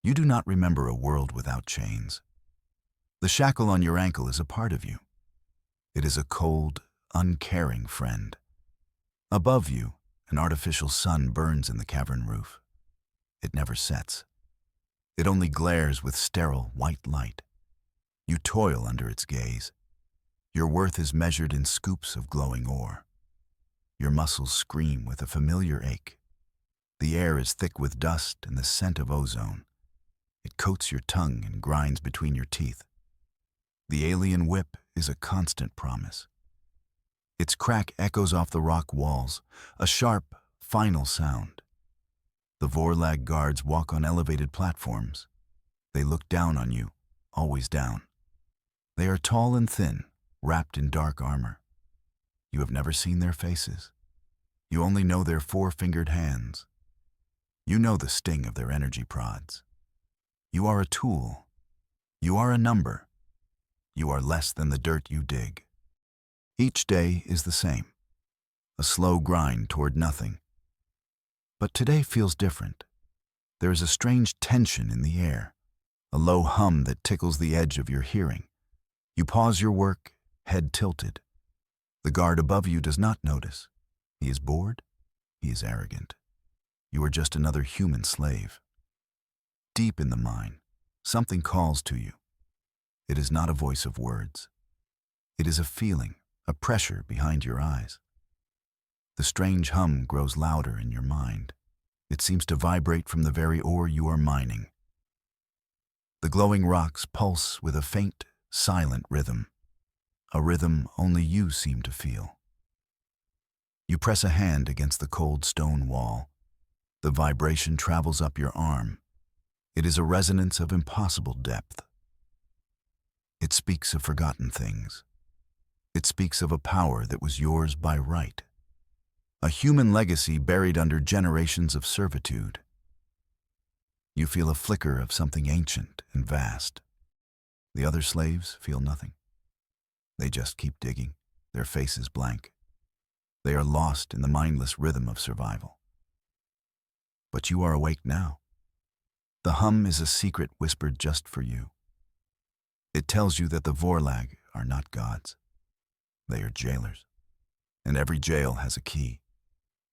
You do not remember a world without chains. The shackle on your ankle is a part of you. It is a cold, uncaring friend. Above you, an artificial sun burns in the cavern roof. It never sets. It only glares with sterile white light. You toil under its gaze. Your worth is measured in scoops of glowing ore. Your muscles scream with a familiar ache. The air is thick with dust and the scent of ozone. It coats your tongue and grinds between your teeth. The alien whip is a constant promise. Its crack echoes off the rock walls, a sharp, final sound. The Vorlag guards walk on elevated platforms. They look down on you, always down. They are tall and thin, wrapped in dark armor. You have never seen their faces. You only know their four-fingered hands. You know the sting of their energy prods. You are a tool. You are a number. You are less than the dirt you dig. Each day is the same, a slow grind toward nothing. But today feels different. There is a strange tension in the air, a low hum that tickles the edge of your hearing. You pause your work, head tilted. The guard above you does not notice. He is bored. He is arrogant. You are just another human slave. Deep in the mine, something calls to you. It is not a voice of words. It is a feeling, a pressure behind your eyes. The strange hum grows louder in your mind. It seems to vibrate from the very ore you are mining. The glowing rocks pulse with a faint, silent rhythm, a rhythm only you seem to feel. You press a hand against the cold stone wall. The vibration travels up your arm. It is a resonance of impossible depth. It speaks of forgotten things. It speaks of a power that was yours by right. A human legacy buried under generations of servitude. You feel a flicker of something ancient and vast. The other slaves feel nothing. They just keep digging, their faces blank. They are lost in the mindless rhythm of survival. But you are awake now. The hum is a secret whispered just for you. It tells you that the Vorlag are not gods. They are jailers. And every jail has a key.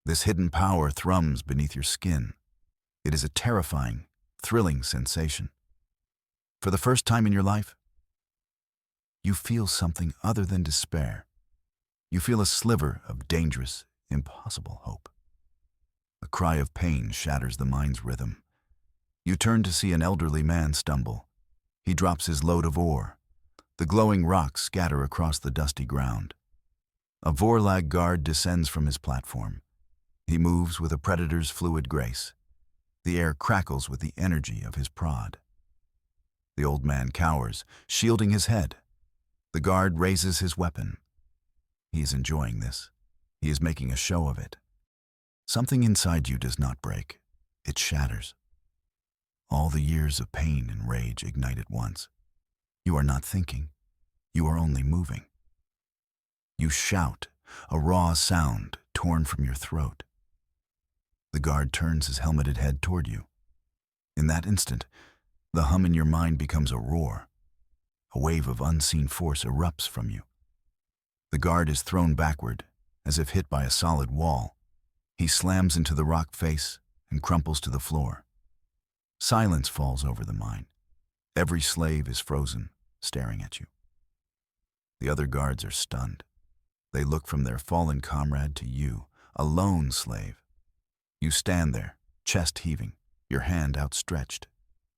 This hidden power thrums beneath your skin. It is a terrifying, thrilling sensation. For the first time in your life, you feel something other than despair. You feel a sliver of dangerous, impossible hope. A cry of pain shatters the mind's rhythm. You turn to see an elderly man stumble. He drops his load of ore. The glowing rocks scatter across the dusty ground. A Vorlag guard descends from his platform. He moves with a predator's fluid grace. The air crackles with the energy of his prod. The old man cowers, shielding his head. The guard raises his weapon. He is enjoying this. He is making a show of it. Something inside you does not break. It shatters. All the years of pain and rage ignite at once. You are not thinking. You are only moving. You shout, a raw sound torn from your throat. The guard turns his helmeted head toward you. In that instant, the hum in your mind becomes a roar. A wave of unseen force erupts from you. The guard is thrown backward, as if hit by a solid wall. He slams into the rock face and crumples to the floor. Silence falls over the mine. Every slave is frozen, staring at you. The other guards are stunned. They look from their fallen comrade to you, a lone slave. You stand there, chest heaving, your hand outstretched.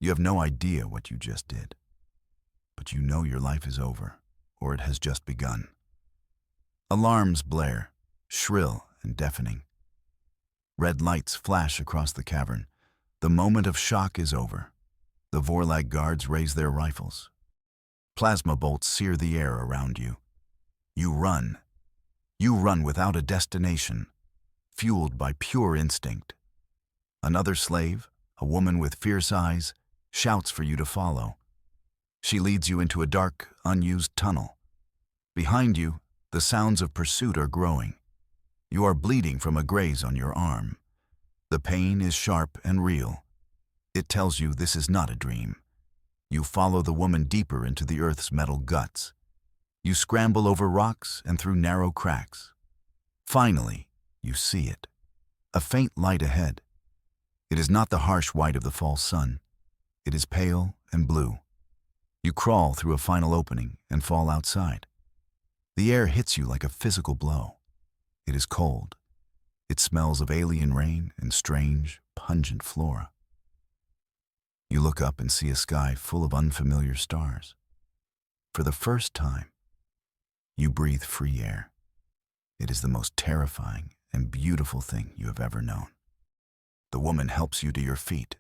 You have no idea what you just did. But you know your life is over, or it has just begun. Alarms blare, shrill and deafening. Red lights flash across the cavern. The moment of shock is over. The Vorlag guards raise their rifles. Plasma bolts sear the air around you. You run. You run without a destination, fueled by pure instinct. Another slave, a woman with fierce eyes, shouts for you to follow. She leads you into a dark, unused tunnel. Behind you, the sounds of pursuit are growing. You are bleeding from a graze on your arm. The pain is sharp and real. It tells you this is not a dream. You follow the woman deeper into the Earth's metal guts. You scramble over rocks and through narrow cracks. Finally, you see it. A faint light ahead. It is not the harsh white of the fall sun. It is pale and blue. You crawl through a final opening and fall outside. The air hits you like a physical blow. It is cold. It smells of alien rain and strange, pungent flora. You look up and see a sky full of unfamiliar stars. For the first time, you breathe free air. It is the most terrifying and beautiful thing you have ever known. The woman helps you to your feet.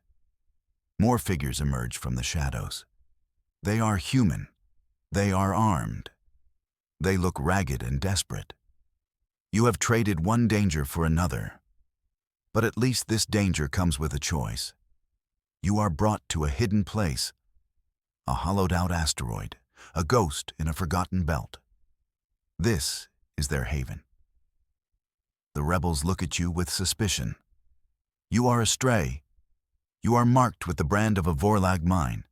More figures emerge from the shadows. They are human. They are armed. They look ragged and desperate. You have traded one danger for another. But at least this danger comes with a choice. You are brought to a hidden place, a hollowed-out asteroid, a ghost in a forgotten belt. This is their haven. The rebels look at you with suspicion. You are a stray. You are marked with the brand of a Vorlag mine.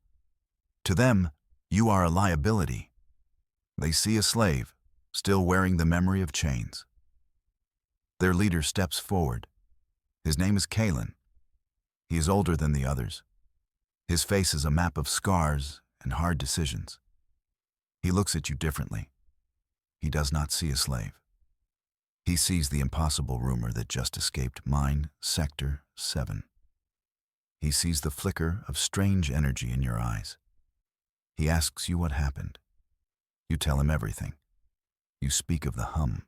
To them, you are a liability. They see a slave, still wearing the memory of chains. Their leader steps forward. His name is Kalen. He is older than the others. His face is a map of scars and hard decisions. He looks at you differently. He does not see a slave. He sees the impossible rumor that just escaped Mine Sector 7. He sees the flicker of strange energy in your eyes. He asks you what happened. You tell him everything. You speak of the hum.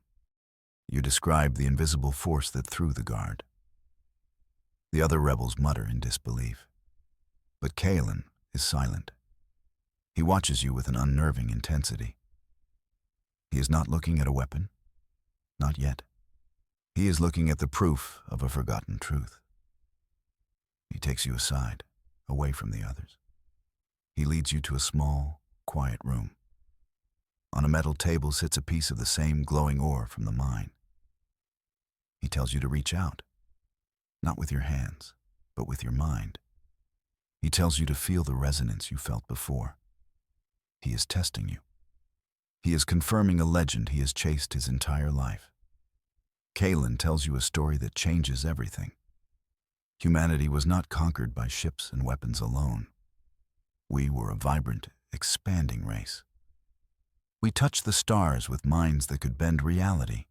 You describe the invisible force that threw the guard. The other rebels mutter in disbelief. But Kalen is silent. He watches you with an unnerving intensity. He is not looking at a weapon. Not yet. He is looking at the proof of a forgotten truth. He takes you aside, away from the others. He leads you to a small, quiet room. On a metal table sits a piece of the same glowing ore from the mine. He tells you to reach out, not with your hands, but with your mind. He tells you to feel the resonance you felt before. He is testing you. He is confirming a legend he has chased his entire life. Kalen tells you a story that changes everything. Humanity was not conquered by ships and weapons alone. We were a vibrant, expanding race. We touched the stars with minds that could bend reality.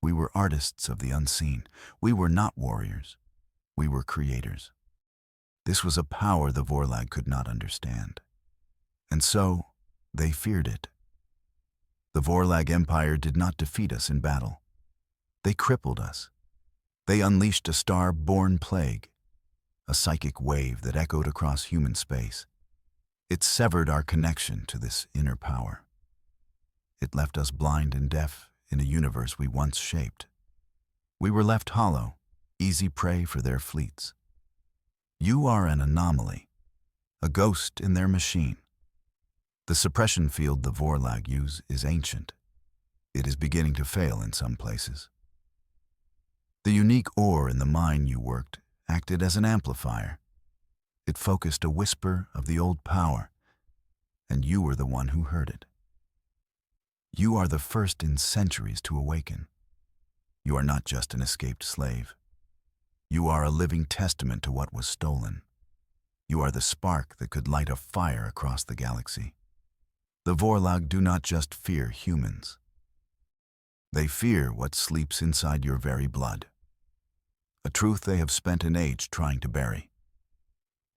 We were artists of the unseen. We were not warriors. We were creators. This was a power the Vorlag could not understand. And so, they feared it. The Vorlag Empire did not defeat us in battle. They crippled us. They unleashed a star-born plague, a psychic wave that echoed across human space. It severed our connection to this inner power. It left us blind and deaf in a universe we once shaped. We were left hollow, easy prey for their fleets. You are an anomaly, a ghost in their machine. The suppression field the Vorlag use is ancient. It is beginning to fail in some places. The unique ore in the mine you worked acted as an amplifier. It focused a whisper of the old power, and you were the one who heard it. You are the first in centuries to awaken. You are not just an escaped slave. You are a living testament to what was stolen. You are the spark that could light a fire across the galaxy. The Vorlag do not just fear humans. They fear what sleeps inside your very blood. A truth they have spent an age trying to bury.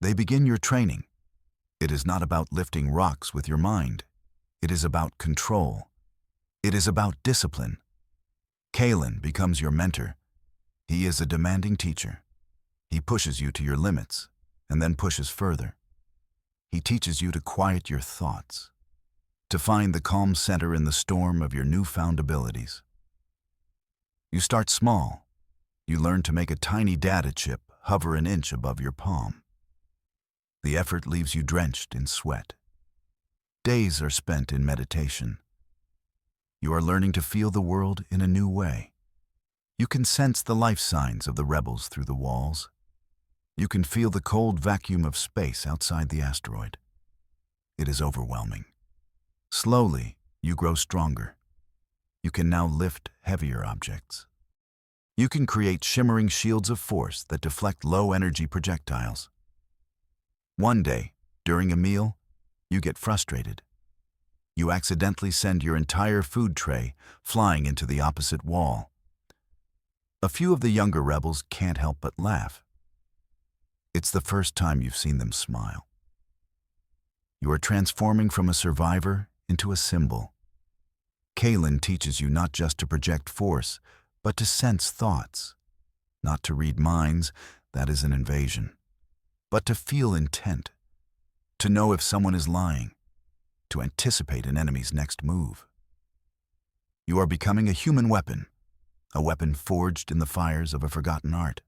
They begin your training. It is not about lifting rocks with your mind. It is about control. It is about discipline. Kalen becomes your mentor. He is a demanding teacher. He pushes you to your limits, and then pushes further. He teaches you to quiet your thoughts, to find the calm center in the storm of your newfound abilities. You start small. You learn to make a tiny data chip hover an inch above your palm. The effort leaves you drenched in sweat. Days are spent in meditation. You are learning to feel the world in a new way. You can sense the life signs of the rebels through the walls. You can feel the cold vacuum of space outside the asteroid. It is overwhelming. Slowly, you grow stronger. You can now lift heavier objects. You can create shimmering shields of force that deflect low-energy projectiles. One day, during a meal, you get frustrated. You accidentally send your entire food tray flying into the opposite wall. A few of the younger rebels can't help but laugh. It's the first time you've seen them smile. You are transforming from a survivor into a symbol. Kalen teaches you not just to project force, but to sense thoughts. Not to read minds, that is an invasion. But to feel intent. To know if someone is lying. To anticipate an enemy's next move. You are becoming a human weapon. A weapon forged in the fires of a forgotten art.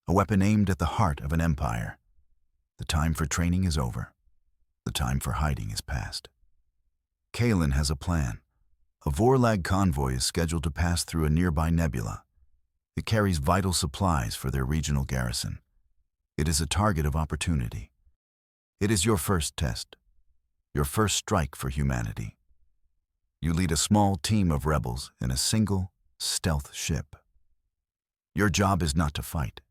A weapon aimed at the heart of an empire. The time for training is over. The time for hiding is past. Kalen has a plan. A Vorlag convoy is scheduled to pass through a nearby nebula. It carries vital supplies for their regional garrison. It is a target of opportunity. It is your first test. Your first strike for humanity. You lead a small team of rebels in a single, stealth ship. Your job is not to fight.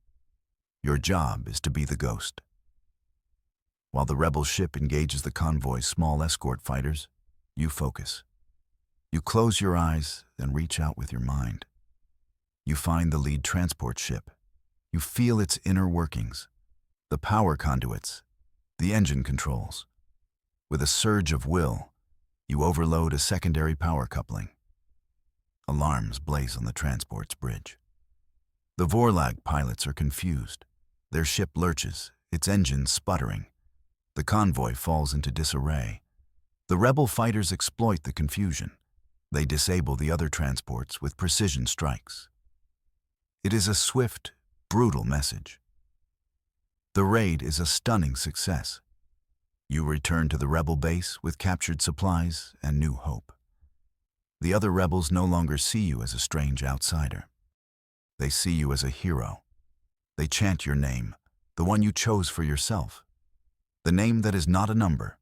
Your job is to be the ghost. While the rebel ship engages the convoy's small escort fighters, you focus. You close your eyes and reach out with your mind. You find the lead transport ship. You feel its inner workings, the power conduits, the engine controls. With a surge of will, you overload a secondary power coupling. Alarms blaze on the transport's bridge. The Vorlag pilots are confused. Their ship lurches, its engines sputtering. The convoy falls into disarray. The rebel fighters exploit the confusion. They disable the other transports with precision strikes. It is a swift, brutal message. The raid is a stunning success. You return to the rebel base with captured supplies and new hope. The other rebels no longer see you as a strange outsider. They see you as a hero. They chant your name, the one you chose for yourself. The name that is not a number.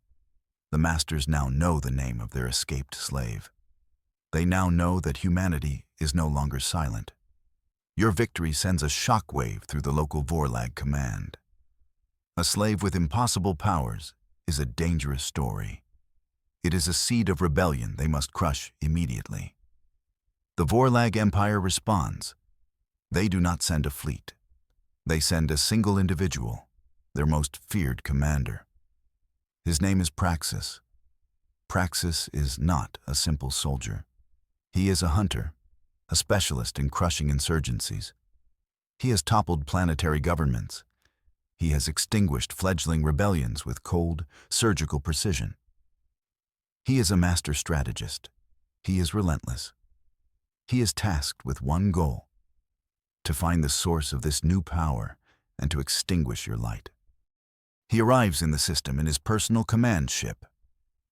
The masters now know the name of their escaped slave. They now know that humanity is no longer silent. Your victory sends a shockwave through the local Vorlag command. A slave with impossible powers is a dangerous story. It is a seed of rebellion they must crush immediately. The Vorlag Empire responds. They do not send a fleet. They send a single individual, their most feared commander. His name is Praxis. Praxis is not a simple soldier. He is a hunter, a specialist in crushing insurgencies. He has toppled planetary governments. He has extinguished fledgling rebellions with cold, surgical precision. He is a master strategist. He is relentless. He is tasked with one goal: to find the source of this new power and to extinguish your light. He arrives in the system in his personal command ship,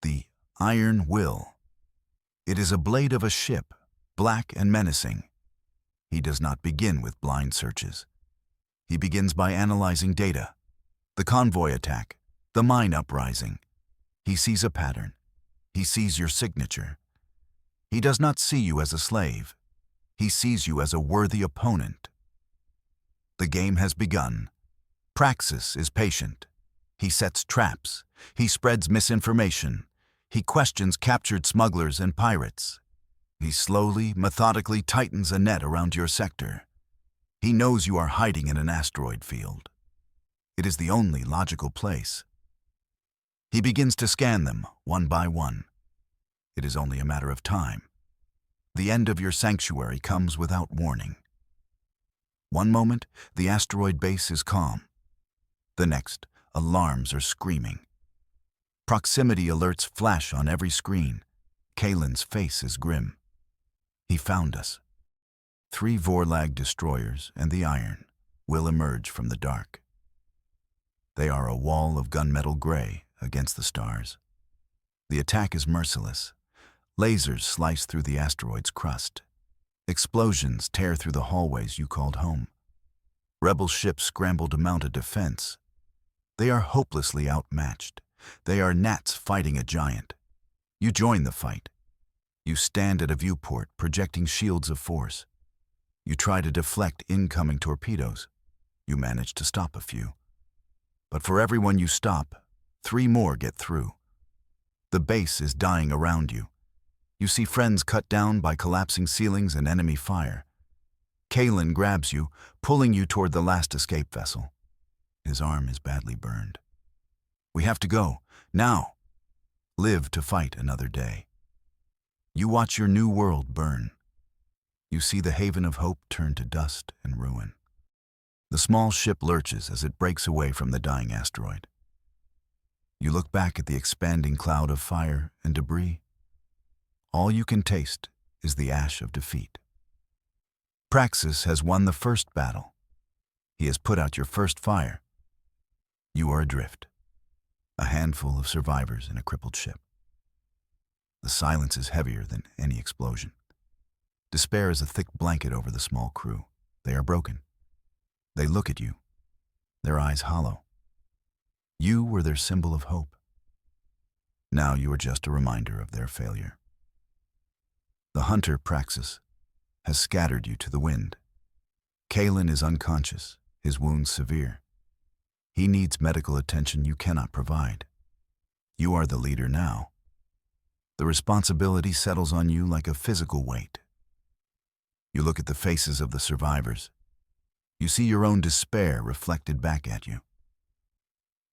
the Iron Will. It is a blade of a ship, black and menacing. He does not begin with blind searches. He begins by analyzing data, the convoy attack, the mine uprising. He sees a pattern. He sees your signature. He does not see you as a slave. He sees you as a worthy opponent. The game has begun. Praxis is patient. He sets traps. He spreads misinformation. He questions captured smugglers and pirates. He slowly, methodically tightens a net around your sector. He knows you are hiding in an asteroid field. It is the only logical place. He begins to scan them, one by one. It is only a matter of time. The end of your sanctuary comes without warning. One moment, the asteroid base is calm. The next, alarms are screaming. Proximity alerts flash on every screen. Kalen's face is grim. He found us. 3 Vorlag destroyers and the Iron will emerge from the dark. They are a wall of gunmetal gray against the stars. The attack is merciless. Lasers slice through the asteroid's crust. Explosions tear through the hallways you called home. Rebel ships scramble to mount a defense. They are hopelessly outmatched. They are gnats fighting a giant. You join the fight. You stand at a viewport, projecting shields of force. You try to deflect incoming torpedoes. You manage to stop a few. But for every one you stop, 3 more get through. The base is dying around you. You see friends cut down by collapsing ceilings and enemy fire. Kalen grabs you, pulling you toward the last escape vessel. His arm is badly burned. We have to go, now. Live to fight another day. You watch your new world burn. You see the haven of hope turn to dust and ruin. The small ship lurches as it breaks away from the dying asteroid. You look back at the expanding cloud of fire and debris. All you can taste is the ash of defeat. Praxis has won the first battle. He has put out your first fire. You are adrift, a handful of survivors in a crippled ship. The silence is heavier than any explosion. Despair is a thick blanket over the small crew. They are broken. They look at you, their eyes hollow. You were their symbol of hope. Now you are just a reminder of their failure. The hunter, Praxis, has scattered you to the wind. Kalen is unconscious, his wounds severe. He needs medical attention you cannot provide. You are the leader now. The responsibility settles on you like a physical weight. You look at the faces of the survivors. You see your own despair reflected back at you.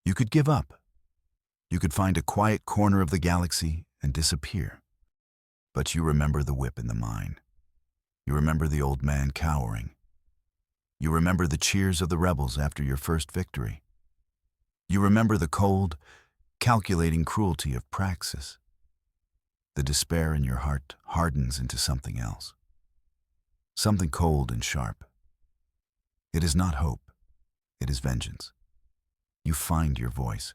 You could give up. You could find a quiet corner of the galaxy and disappear. But you remember the whip in the mine. You remember the old man cowering. You remember the cheers of the rebels after your first victory. You remember the cold, calculating cruelty of Praxis. The despair in your heart hardens into something else. Something cold and sharp. It is not hope. It is vengeance. You find your voice.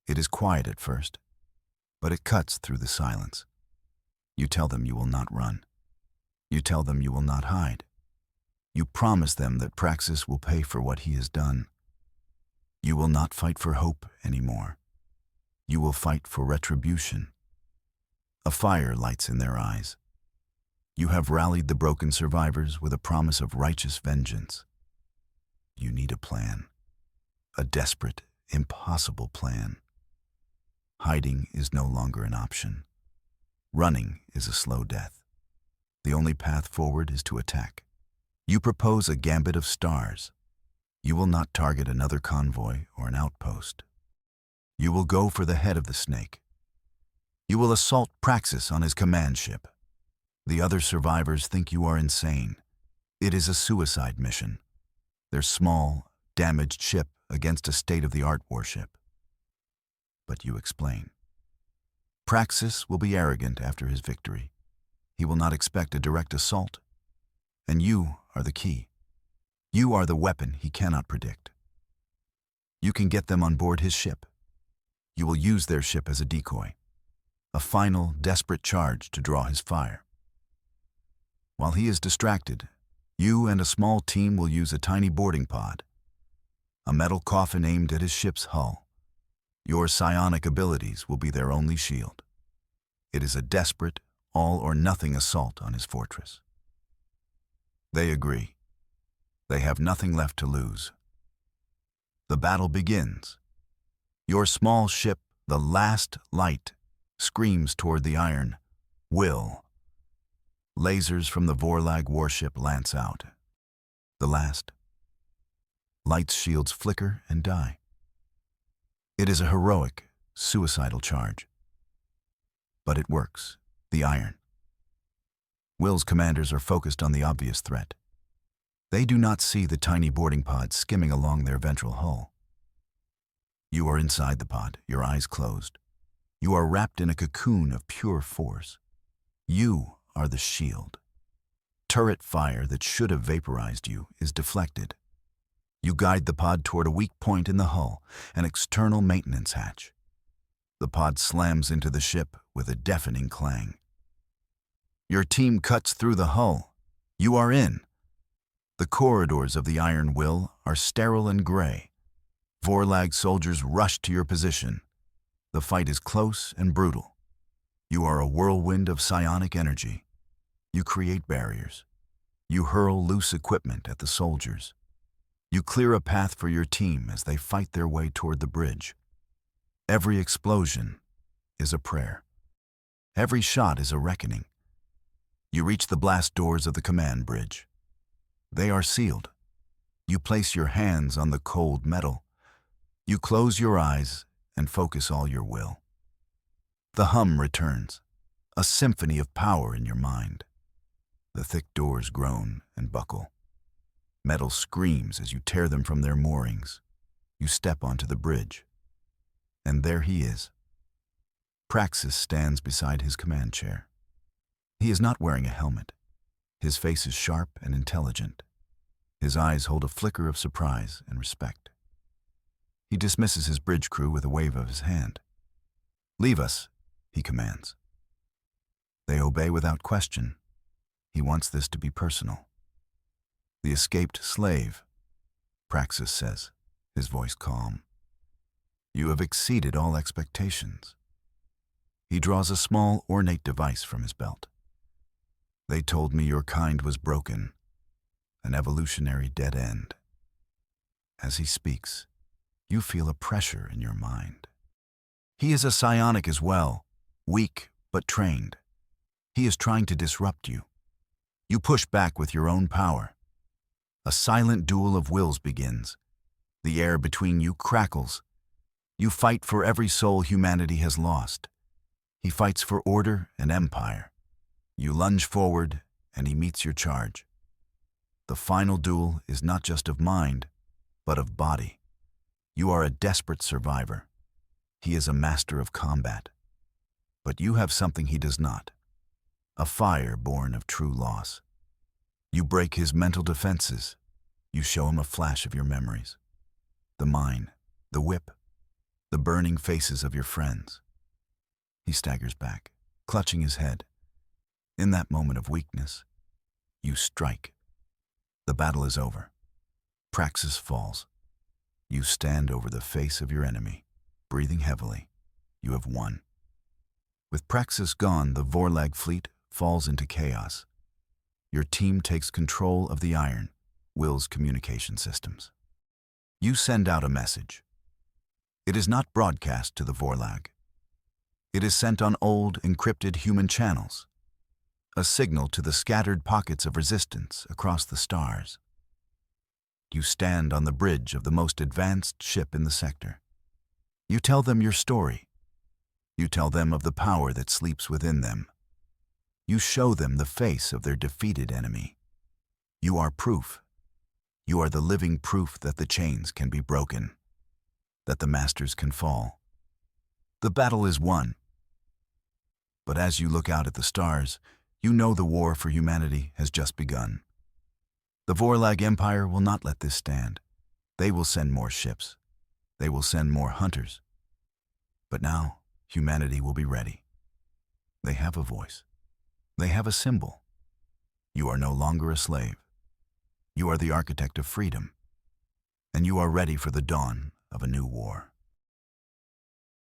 It is quiet at first, but it cuts through the silence. You tell them you will not run. You tell them you will not hide. You promise them that Praxis will pay for what he has done. You will not fight for hope anymore. You will fight for retribution. A fire lights in their eyes. You have rallied the broken survivors with a promise of righteous vengeance. You need a plan. A desperate, impossible plan. Hiding is no longer an option. Running is a slow death. The only path forward is to attack. You propose a gambit of stars. You will not target another convoy or an outpost. You will go for the head of the snake. You will assault Praxis on his command ship. The other survivors think you are insane. It is a suicide mission. Their small, damaged ship against a state-of-the-art warship. But you explain. Praxis will be arrogant after his victory. He will not expect a direct assault. And you are the key. You are the weapon he cannot predict. You can get them on board his ship. You will use their ship as a decoy. A final, desperate charge to draw his fire. While he is distracted, you and a small team will use a tiny boarding pod, a metal coffin aimed at his ship's hull. Your psionic abilities will be their only shield. It is a desperate, all-or-nothing assault on his fortress. They agree. They have nothing left to lose. The battle begins. Your small ship, the last light, screams toward the iron. Will. Lasers from the Vorlag warship lance out. The last. Light's shields flicker and die. It is a heroic, suicidal charge. But it works. The iron. Will's commanders are focused on the obvious threat. They do not see the tiny boarding pod skimming along their ventral hull. You are inside the pod, your eyes closed. You are wrapped in a cocoon of pure force. You are the shield. Turret fire that should have vaporized you is deflected. You guide the pod toward a weak point in the hull, an external maintenance hatch. The pod slams into the ship with a deafening clang. Your team cuts through the hull. You are in. The corridors of the Iron Will are sterile and gray. Vorlag soldiers rush to your position. The fight is close and brutal. You are a whirlwind of psionic energy. You create barriers. You hurl loose equipment at the soldiers. You clear a path for your team as they fight their way toward the bridge. Every explosion is a prayer. Every shot is a reckoning. You reach the blast doors of the command bridge. They are sealed. You place your hands on the cold metal. You close your eyes and focus all your will. The hum returns, a symphony of power in your mind. The thick doors groan and buckle. Metal screams as you tear them from their moorings. You step onto the bridge. And there he is. Praxis stands beside his command chair. He is not wearing a helmet. His face is sharp and intelligent. His eyes hold a flicker of surprise and respect. He dismisses his bridge crew with a wave of his hand. "Leave us," he commands. They obey without question. He wants this to be personal. "The escaped slave," Praxis says, his voice calm. "You have exceeded all expectations." He draws a small, ornate device from his belt. "They told me your kind was broken, an evolutionary dead end." As he speaks, you feel a pressure in your mind. He is a psionic as well, weak but trained. He is trying to disrupt you. You push back with your own power. A silent duel of wills begins. The air between you crackles. You fight for every soul humanity has lost. He fights for order and empire. You lunge forward, and he meets your charge. The final duel is not just of mind, but of body. You are a desperate survivor. He is a master of combat. But you have something he does not. A fire born of true loss. You break his mental defenses. You show him a flash of your memories. The mine, the whip, the burning faces of your friends. He staggers back, clutching his head. In that moment of weakness, you strike. The battle is over. Praxis falls. You stand over the face of your enemy, breathing heavily. You have won. With Praxis gone, the Vorlag fleet falls into chaos. Your team takes control of the Iron Will's communication systems. You send out a message. It is not broadcast to the Vorlag. It is sent on old, encrypted human channels, a signal to the scattered pockets of resistance across the stars. You stand on the bridge of the most advanced ship in the sector. You tell them your story. You tell them of the power that sleeps within them. You show them the face of their defeated enemy. You are proof. You are the living proof that the chains can be broken, that the masters can fall. The battle is won. But as you look out at the stars, you know the war for humanity has just begun. The Vorlag Empire will not let this stand. They will send more ships. They will send more hunters. But now, humanity will be ready. They have a voice. They have a symbol. You are no longer a slave. You are the architect of freedom. And you are ready for the dawn of a new war.